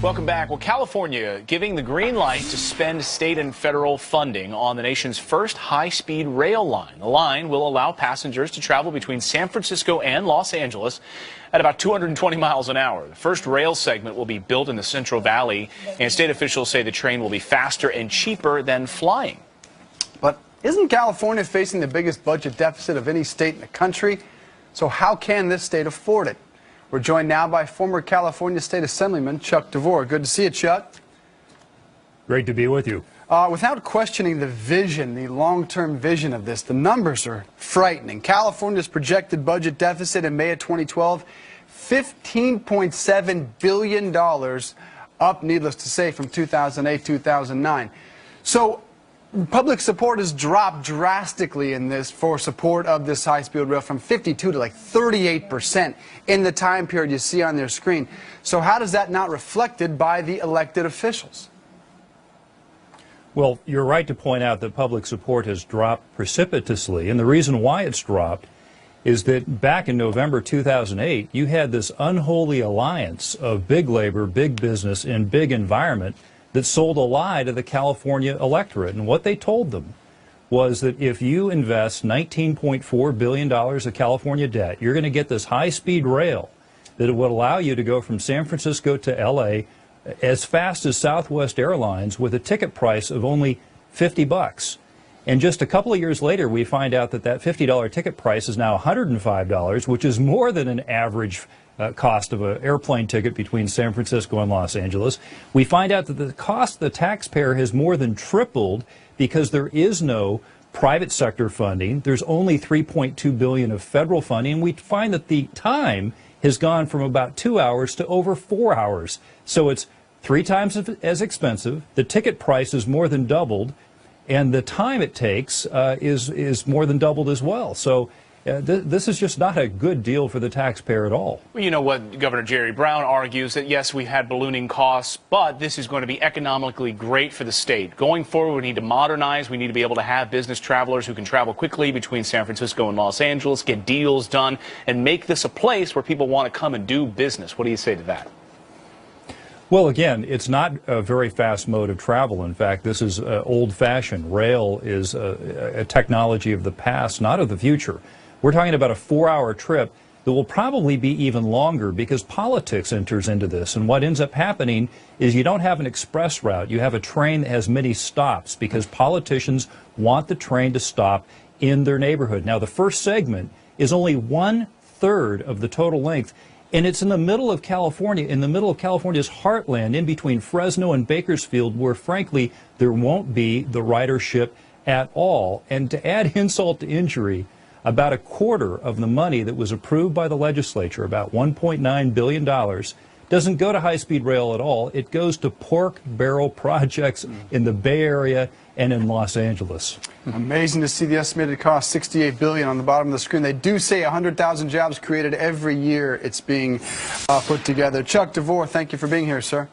Welcome back. Well, California giving the green light to spend state and federal funding on the nation's first high-speed rail line. The line will allow passengers to travel between San Francisco and Los Angeles at about 220 miles an hour. The first rail segment will be built in the Central Valley, and state officials say the train will be faster and cheaper than flying. But isn't California facing the biggest budget deficit of any state in the country? So how can this state afford it? We're joined now by former California State Assemblyman Chuck DeVore. Good to see you, Chuck. Great to be with you. Without questioning the vision, the long-term vision of this, the numbers are frightening. California's projected budget deficit in May of 2012, $15.7 billion, up, needless to say, from 2008-2009. So public support has dropped drastically in this for support of this high-speed rail from 52 to like 38% in the time period you see on their screen. So how does that not reflected by the elected officials? Well, you're right to point out that public support has dropped precipitously, and the reason why it's dropped is that back in November 2008, you had this unholy alliance of big labor, big business, and big environment that sold a lie to the California electorate. And what they told them was that if you invest $19.4 billion of California debt, you're going to get this high-speed rail that would allow you to go from San Francisco to L.A. as fast as Southwest Airlines with a ticket price of only $50. And just a couple of years later, we find out that that $50 ticket price is now $105, which is more than an average cost of an airplane ticket between San Francisco and Los Angeles. We find out that the cost to the taxpayer has more than tripled because there is no private sector funding. There's only $3.2 billion of federal funding. And we find that the time has gone from about 2 hours to over 4 hours. So it's 3 times as expensive. The ticket price is more than doubled, and the time it takes is more than doubled as well. So this is just not a good deal for the taxpayer at all. Well, you know what Governor Jerry Brown argues, that yes, we've had ballooning costs, but this is going to be economically great for the state. Going forward, we need to modernize. We need to be able to have business travelers who can travel quickly between San Francisco and Los Angeles, get deals done, and make this a place where people want to come and do business. What do you say to that? Well, again, it's not a very fast mode of travel. In fact, this is old-fashioned. Rail is a technology of the past, not of the future. We're talking about a 4-hour trip that will probably be even longer because politics enters into this. And what ends up happening is you don't have an express route. You have a train that has many stops because politicians want the train to stop in their neighborhood. Now, the first segment is only 1/3 of the total length. And it's in the middle of California, in the middle of California's heartland, in between Fresno and Bakersfield, where, frankly, there won't be the ridership at all. And to add insult to injury, about a quarter of the money that was approved by the legislature, about $1.9 billion, doesn't go to high-speed rail at all. It goes to pork barrel projects in the Bay Area and in Los Angeles. Amazing to see the estimated cost, $68 billion on the bottom of the screen. They do say 100,000 jobs created every year it's being put together. Chuck DeVore, thank you for being here, sir.